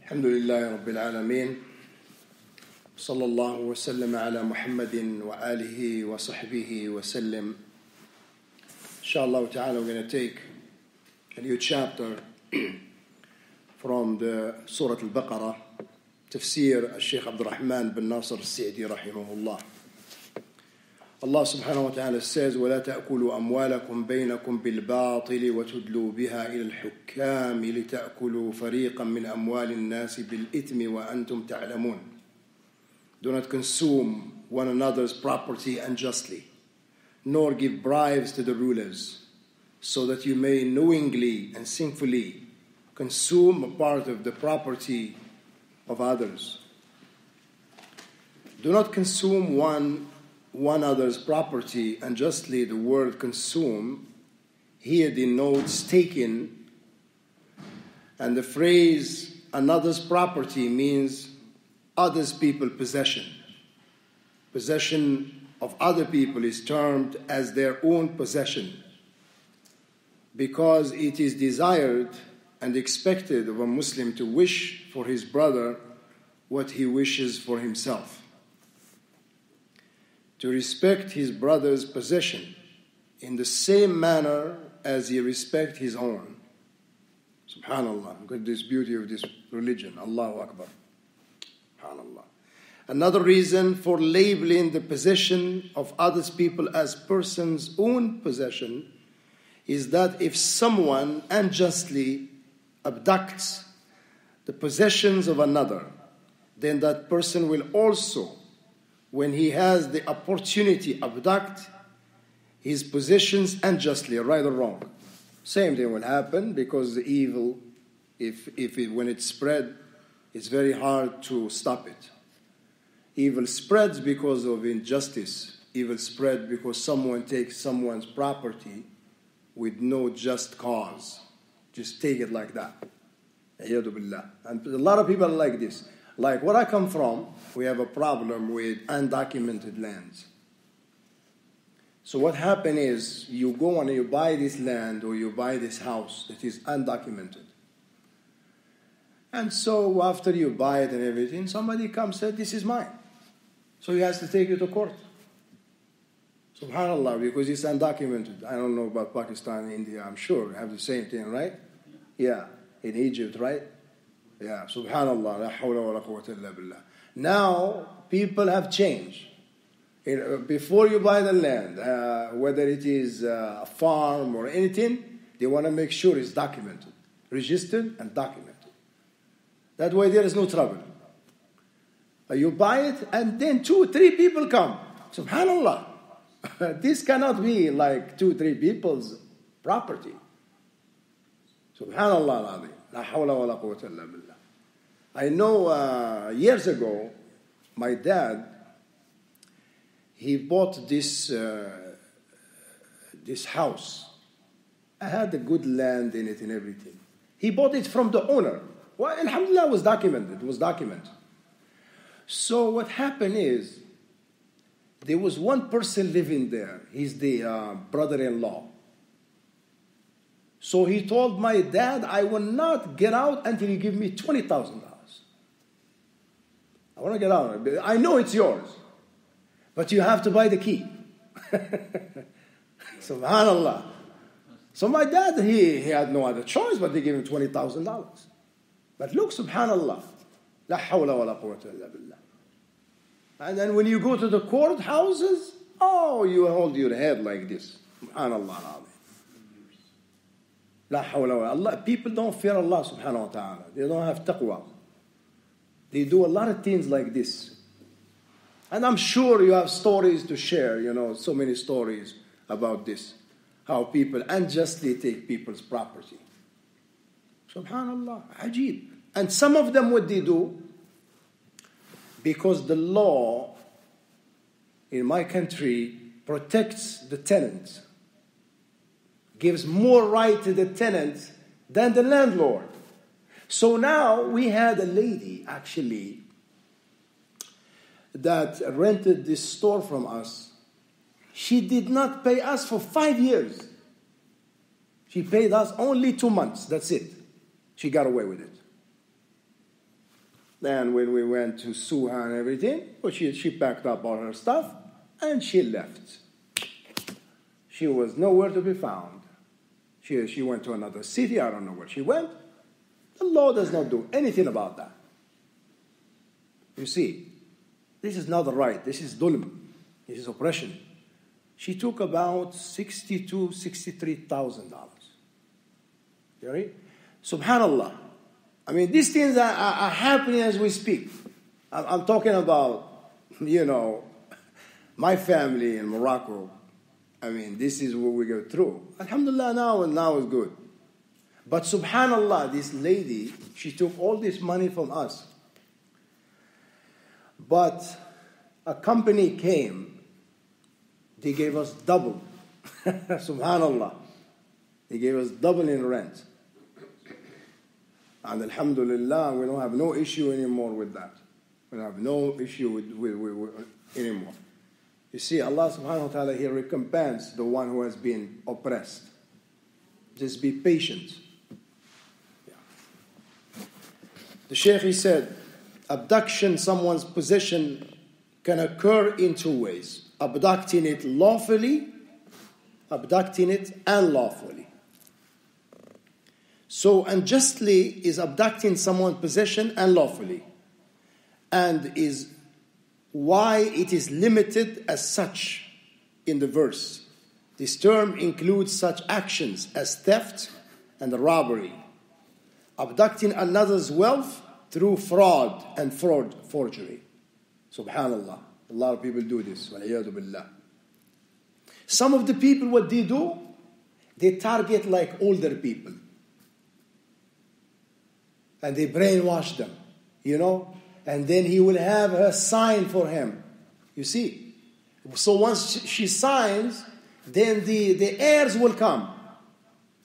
Alhamdulillah Rabbil Alameen. Sallallahu wa sallam ala Muhammadin wa alihi wa sahbihi wa sallam. Inshallah ta'ala, we're going to take a new chapter from the Surah Al-Baqarah, Tafsir Al-Shaykh Abdul Rahman bin Nasir As-Sa'dī rahimahullah. Allah subhanahu wa ta'ala says, وَلَا تَأْكُلُوا أَمْوَالَكُمْ بَيْنَكُمْ بِالْبَاطِلِ وَتُدْلُوا بِهَا إِلَى الْحُكَّامِ لِتَأْكُلُوا فَرِيقًا مِنْ أَمْوَالِ النَّاسِ بِالْإِثْمِ وَأَنْتُمْ تَعْلَمُونَ. Do not consume one another's property unjustly, nor give bribes to the rulers, so that you may knowingly and sinfully consume a part of the property of others. Do not consume one other's property unjustly. The word consume here denotes taken, and the phrase another's property means others people's possession. Possession of other people is termed as their own possession because it is desired and expected of a Muslim to wish for his brother what he wishes for himself, to respect his brother's possession in the same manner as he respects his own. Subhanallah, look at this beauty of this religion. Allahu Akbar. Subhanallah. Another reason for labeling the possession of other people as person's own possession is that if someone unjustly abducts the possessions of another, then that person will also, when he has the opportunity, abduct his possessions unjustly, right or wrong. Same thing will happen because the evil, when it's spread, it's very hard to stop it. Evil spreads because of injustice. Evil spreads because someone takes someone's property with no just cause. Just take it like that. A'yadu billah. And a lot of people are like this. Like where I come from, we have a problem with undocumented lands. So what happens is you go and you buy this land or you buy this house that is undocumented. And so after you buy it and everything, somebody comes and says, this is mine. So he has to take you to court. Subhanallah, because it's undocumented. I don't know about Pakistan, India, I'm sure they have the same thing, right? Yeah, in Egypt, right? Yeah, subhanallah, la hawla wa la quwwata illa billah. Now, people have changed. Before you buy the land, whether it is a farm or anything, they want to make sure it's documented, registered and documented. That way there is no trouble. You buy it and then 2-3 people come. Subhanallah. This cannot be like 2-3 people's property. Subhanallah. La hawla wa la quwwata illa billah. I know years ago, my dad, he bought this house. I had a good land in it and everything. He bought it from the owner. Well, alhamdulillah, it was documented. So what happened is, there was one person living there. He's the brother-in-law. So he told my dad, I will not get out until you give me $20,000. I want to get out. I know it's yours, but you have to buy the key. Subhanallah. So my dad, he had no other choice, but they gave him $20,000. But look, subhanallah, la hawla wa la quwwata illa billah. And then when you go to the courthouses, you hold your head like this. Subhanallah. La hawla wa Allah. People don't fear Allah subhanahu wa ta'ala. They don't have taqwa. They do a lot of things like this. And I'm sure you have stories to share, so many stories about this. How people unjustly take people's property. Subhanallah, ajib. And some of them, what they do, because the law in my country protects the tenant, gives more right to the tenant than the landlord. So now we had a lady, actually, that rented this store from us. She did not pay us for 5 years. She paid us only 2 months, that's it. She got away with it. Then when we went to sue her and everything, well, she packed up all her stuff and she left. She was nowhere to be found. She went to another city. I don't know where she went. The law does not do anything about that. You see, this is not right. This is dhulm. This is oppression. She took about $63,000. You ready? Subhanallah. I mean, these things are happening as we speak. I'm talking about, my family in Morocco. I mean, this is what we go through. Alhamdulillah, now it's good. But subhanallah, this lady, she took all this money from us. But a company came, they gave us double. Subhanallah. They gave us double in rent. And alhamdulillah, we don't have no issue anymore with that. We have no issue with anymore. You see, Allah subhanahu wa ta'ala, He recompenses the one who has been oppressed. Just be patient. Yeah. The Shaykh, he said, abduction, someone's possession, can occur in two ways. Abducting it and lawfully. So unjustly is abducting someone's possession unlawfully, and is why it is limited as such in the verse. This term includes such actions as theft and robbery, abducting another's wealth through fraud and forgery. Subhanallah. A lot of people do this. Wal'iyadu billah. Some of the people, what they do, they target like older people. And they brainwash them, and then he will have her sign for him. You see? So once she signs, then the heirs will come.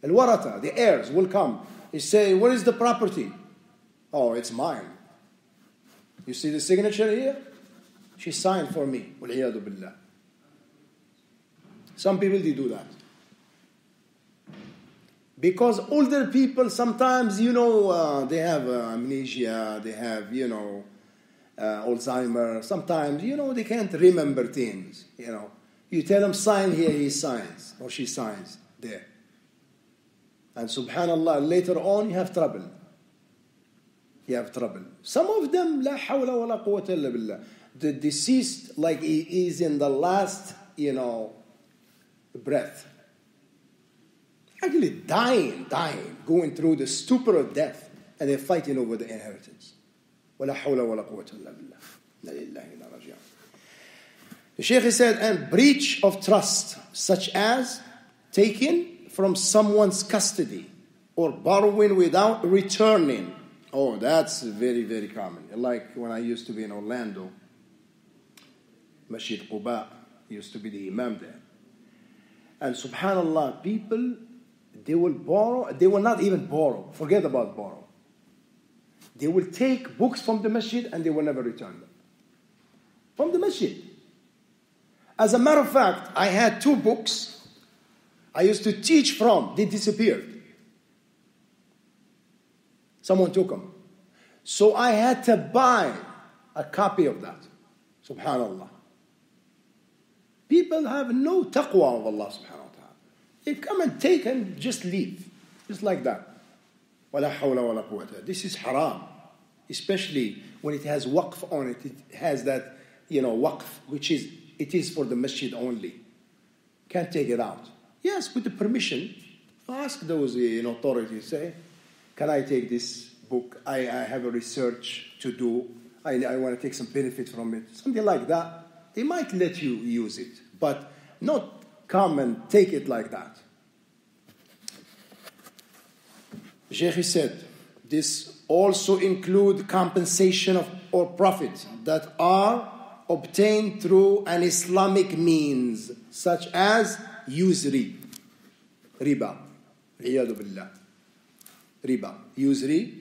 Al-warata, the heirs will come. They say, what is the property? Oh, it's mine. You see the signature here? She signed for me. Wal-iyadu billah. Some people, they do that. Because older people sometimes, they have amnesia, they have, Alzheimer. Sometimes, they can't remember things, You tell them, sign here, he signs, or she signs there. And subhanallah, later on, you have trouble. Some of them, la hawla wa la quwwata illa billah. The deceased, like he is in the last, breath. Actually dying, going through the stupor of death, and they're fighting over the inheritance. وَلَا حَوْلَ وَلَا قُوَّةَ إِلَّا بِاللَّهِ. The Shaykh said, and breach of trust, such as taking from someone's custody or borrowing without returning. Oh, that's very, very common. Like when I used to be in Orlando, Masjid Quba used to be the imam there. And subhanallah, people, they will borrow, they will not even borrow. Forget about borrow. They will take books from the masjid and they will never return them. From the masjid. As a matter of fact, I had 2 books I used to teach from. They disappeared. Someone took them. So I had to buy a copy of that. Subhanallah. People have no taqwa of Allah subhanahu wa ta'ala. They come and take and just leave. Just like that. وَلَا حَوْلَ وَلَا قُوَّةَ. This is haram. Especially when it has waqf on it. It has that, waqf, which is, it is for the masjid only. Can't take it out. Yes, with the permission. Ask those authorities. Say, can I take this book? I have a research to do. I want to take some benefit from it. Something like that. They might let you use it, but not come and take it like that. Sheikh said, this also include compensation of or profit that are obtained through an Islamic means, such as usury, riba, iyadu billah, riba, usury,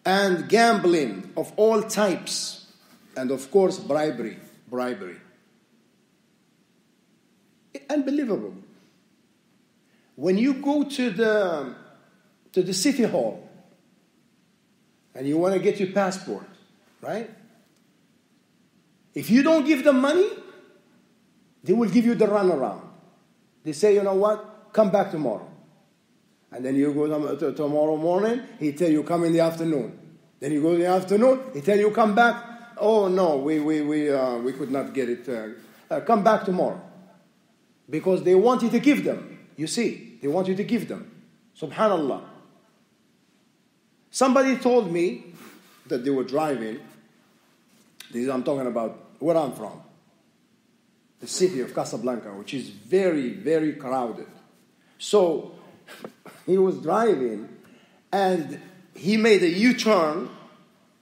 and gambling of all types, and of course bribery. Unbelievable. When you go to the city hall, and you want to get your passport, right? If you don't give them money, they will give you the runaround. They say, you know what, come back tomorrow. And then you go tomorrow morning, he tell you come in the afternoon. Then you go in the afternoon, he tell you come back. Oh no, we could not get it. Come back tomorrow. Because they want you to give them. You see, they want you to give them. Subhanallah. Somebody told me that they were driving. I'm talking about where I'm from. The city of Casablanca, which is very, very crowded. So, he was driving and he made a U-turn,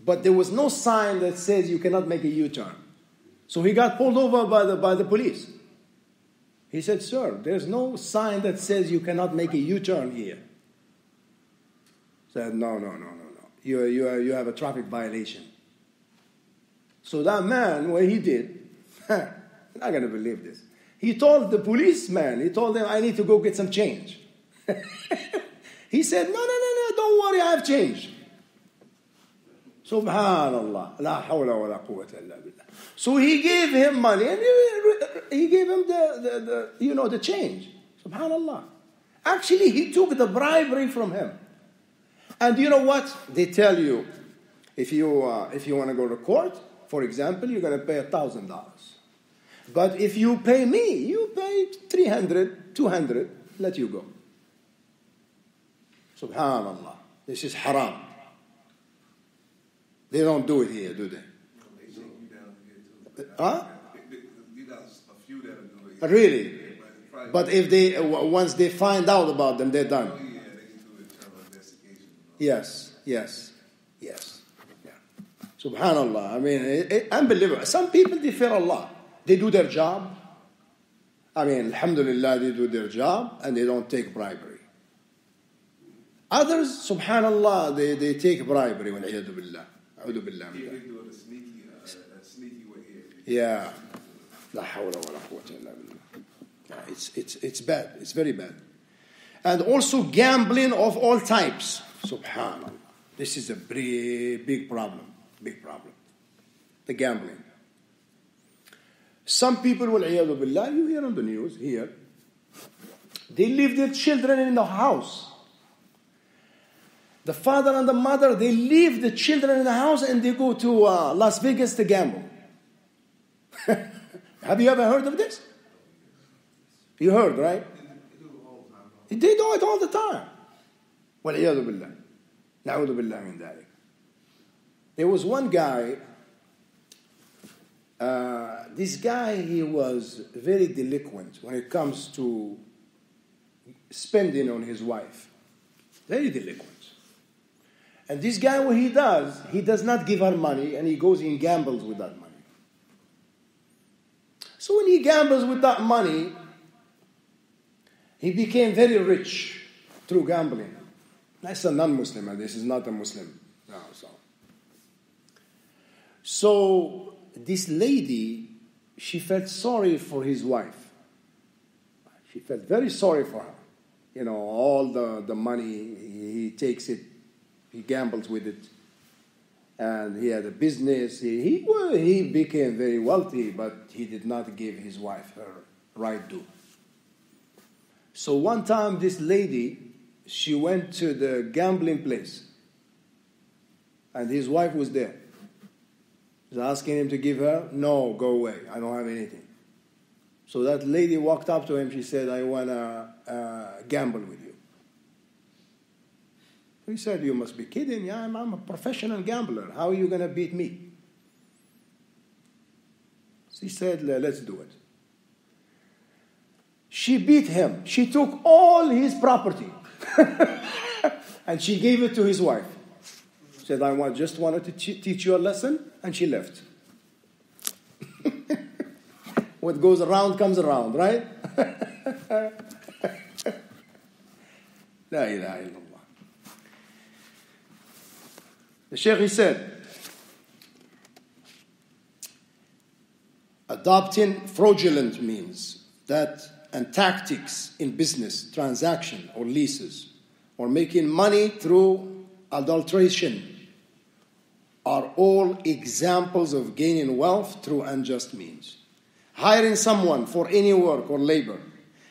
but there was no sign that says you cannot make a U-turn. So he got pulled over by the police. He said, sir, there's no sign that says you cannot make a U-turn here. Said, no. You have a traffic violation. So that man, what he did, you're not going to believe this. He told the policeman, he told him, I need to go get some change. He said, no, don't worry, I have change. Subhanallah. La hawla wa la quwwata illa billah. So he gave him money and he gave him the change. Subhanallah. Actually, he took the bribery from him. And you know what? They tell you, if you want to go to court, for example, you're going to pay $1,000. But if you pay me, you pay $300, $200, let you go. Subhanallah. This is haram. They don't do it here, do they? Huh? Really? But if once they find out about them, they're done. Yes. Yeah. Subhanallah. I mean, unbelievable. Some people, they fear Allah. They do their job. I mean, alhamdulillah, they do their job and they don't take bribery. Others, subhanallah, they take bribery. Wal-'iyadu billah. A'udhu billah. They do it a sneaky way here. Yeah. La hawla wa la quwwata illa billah. It's bad. It's very bad. And also gambling of all types. Subhanallah. This is a big problem. Big problem. The gambling. Some people, wal-'iyadu billah, you hear on the news here, they leave their children in the house. The father and the mother, they leave the children in the house and they go to Las Vegas to gamble. Have you ever heard of this? You heard, right? They do it all the time. وَالْعِيَاذُ بِاللَّهِ نَعُوذُ بِاللَّهِ مِنْ ذَلِكَ. There was one guy, this guy, he was very delinquent when it comes to spending on his wife. Very delinquent. And this guy, what he does not give her money and he goes and gambles with that money. So when he gambles with that money, he became very rich through gambling. That's a non-Muslim, and this is not a Muslim. No, so this lady, she felt sorry for his wife. She felt very sorry for her. You know, all the money, he takes it, he gambles with it. And he had a business. He became very wealthy, but he did not give his wife her right due. So one time this lady, she went to the gambling place. And his wife was there. He was asking him to give her. No, go away. I don't have anything. So that lady walked up to him. She said, I want to gamble with you. He said, you must be kidding. Yeah, I'm a professional gambler. How are you going to beat me? She said, let's do it. She beat him. She took all his property. And she gave it to his wife. She said, I just wanted to teach you a lesson. And she left. What goes around comes around, right? La ilaha illallah. The Shaykh, he said, adopting fraudulent means and tactics in business, transaction or leases, or making money through adulteration are all examples of gaining wealth through unjust means. Hiring someone for any work or labor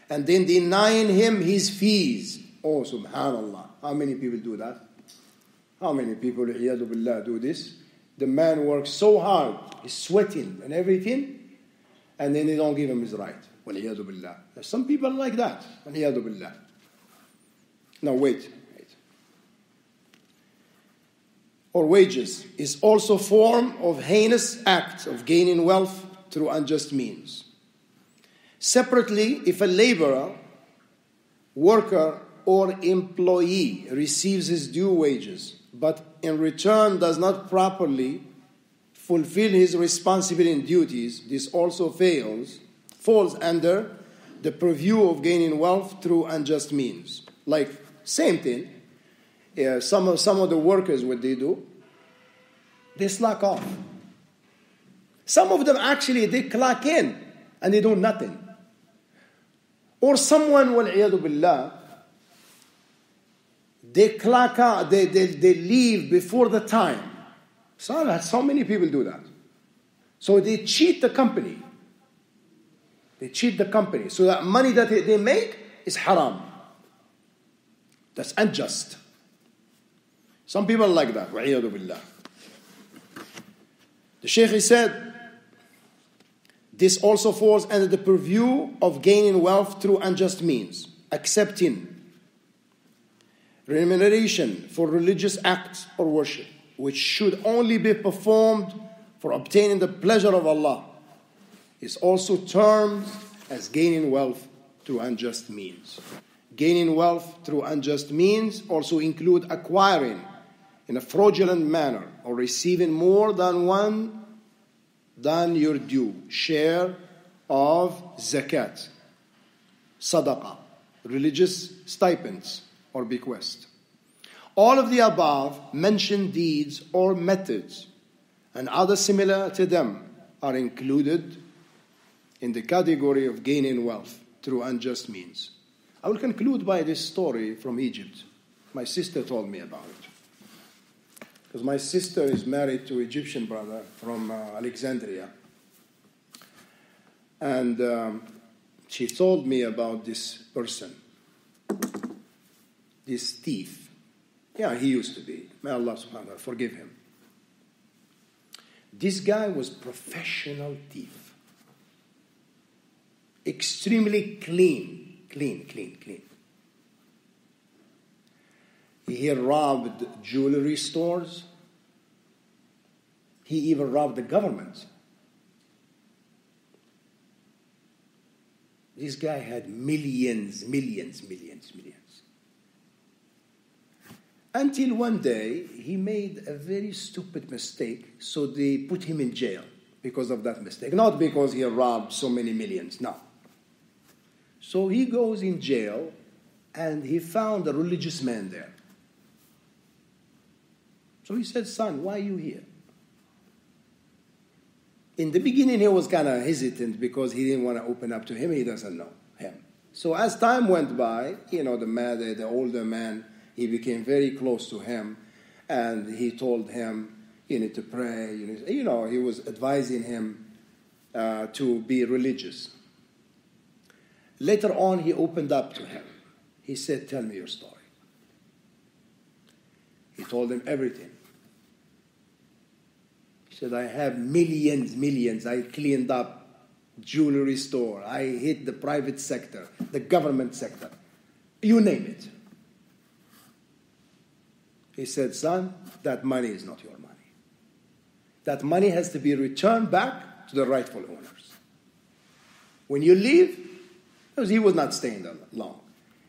and then denying him his fees. Oh, subhanallah. How many people do that? How many people, iyadu billah, do this? The man works so hard, he's sweating and everything, and then they don't give him his right. Waliyadu billah. There's some people like that. Waliyadu billah. Now wait. Or wages is also a form of heinous act of gaining wealth through unjust means. Separately, if a laborer, worker, or employee receives his due wages, but in return does not properly fulfill his responsibility and duties, this also falls under the purview of gaining wealth through unjust means. Like, same thing. Some of the workers, what they do, they slack off. Some of them actually, they clock in and they do nothing. Or someone, wal'iyadu billah, they clock out, they leave before the time. So many people do that. So they cheat the company. They cheat the company. So that money that they make is haram. That's unjust. Some people are like that. Wa'iyadu billah. The Shaykh, he said, this also falls under the purview of gaining wealth through unjust means, accepting remuneration for religious acts or worship, which should only be performed for obtaining the pleasure of Allah, is also termed as gaining wealth through unjust means. Gaining wealth through unjust means also include acquiring in a fraudulent manner or receiving more than your due share of zakat, sadaqah, religious stipends, or bequest. All of the above mentioned deeds or methods and others similar to them are included in the category of gaining wealth through unjust means. I will conclude by this story from Egypt. My sister told me about it. Because my sister is married to an Egyptian brother from Alexandria. And she told me about this person. This thief. Yeah, he used to be. May Allah subhanahu wa ta'ala forgive him. This guy was professional thief. Extremely clean. He robbed jewelry stores. He even robbed the government. This guy had millions. Until one day, he made a very stupid mistake, so they put him in jail because of that mistake. Not because he robbed so many millions, no. So he goes in jail, and he found a religious man there. So he said, son, why are you here? In the beginning, he was kind of hesitant because he didn't want to open up to him. He doesn't know him. So as time went by, the older man, he became very close to him. And he told him, you need to pray. He was advising him to be religious. Later on, he opened up to him. He said, tell me your story. He told him everything. He said, I have millions. I cleaned up jewelry store. I hit the private sector, the government sector. You name it. He said, son, that money is not your money. That money has to be returned back to the rightful owners. When you leave, because he was not staying there long.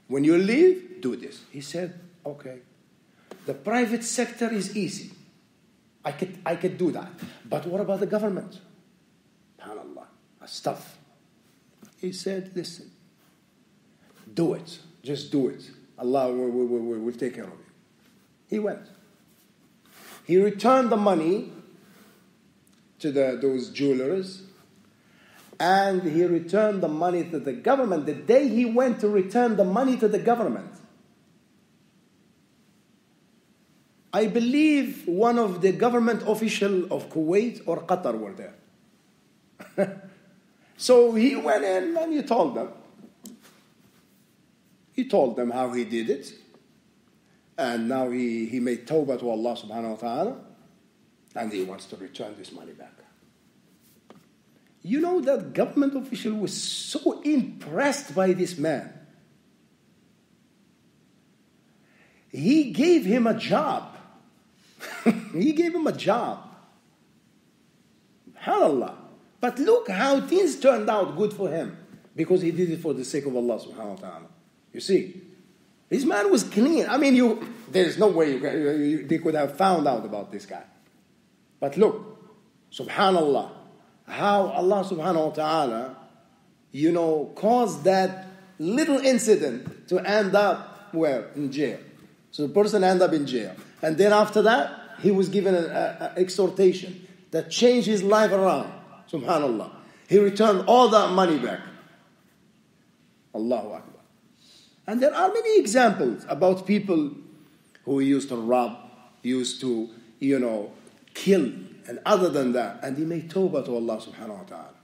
When you leave, do this. He said, okay. The private sector is easy. I could do that. But what about the government? SubhanAllah, that's tough. He said, listen, do it. Just do it. Allah will take care of you. He went. He returned the money to those jewelers, and he returned the money to the government. The day he went to return the money to the government, I believe one of the government officials of Kuwait or Qatar were there. So he went in and he told them. He told them how he did it. And now he made tawbah to Allah subhanahu wa ta'ala. And he wants to return this money back. You know, that government official was so impressed by this man. He gave him a job. He gave him a job. SubhanAllah. But look how things turned out good for him. Because he did it for the sake of Allah subhanahu wa ta'ala. You see, this man was clean. I mean, there's no way they could have found out about this guy. But look, subhanallah, how Allah subhanahu wa ta'ala, caused that little incident to end up where? In jail. So the person ended up in jail. And then after that, he was given an exhortation that changed his life around. Subhanallah. He returned all that money back. Allahu Akbar. And there are many examples about people who used to rob, used to, kill, and other than that. And he made tawbah to Allah subhanahu wa ta'ala.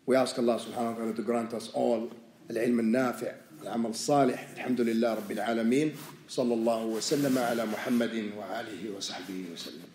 We ask Allah subhanahu wa ta'ala to grant us all al-ilm al-nafi', al-amal salih. Alhamdulillah Rabbil Alameen. Sallallahu wa sallam ala Muhammadin wa alihi wa sahbihi wa sallam.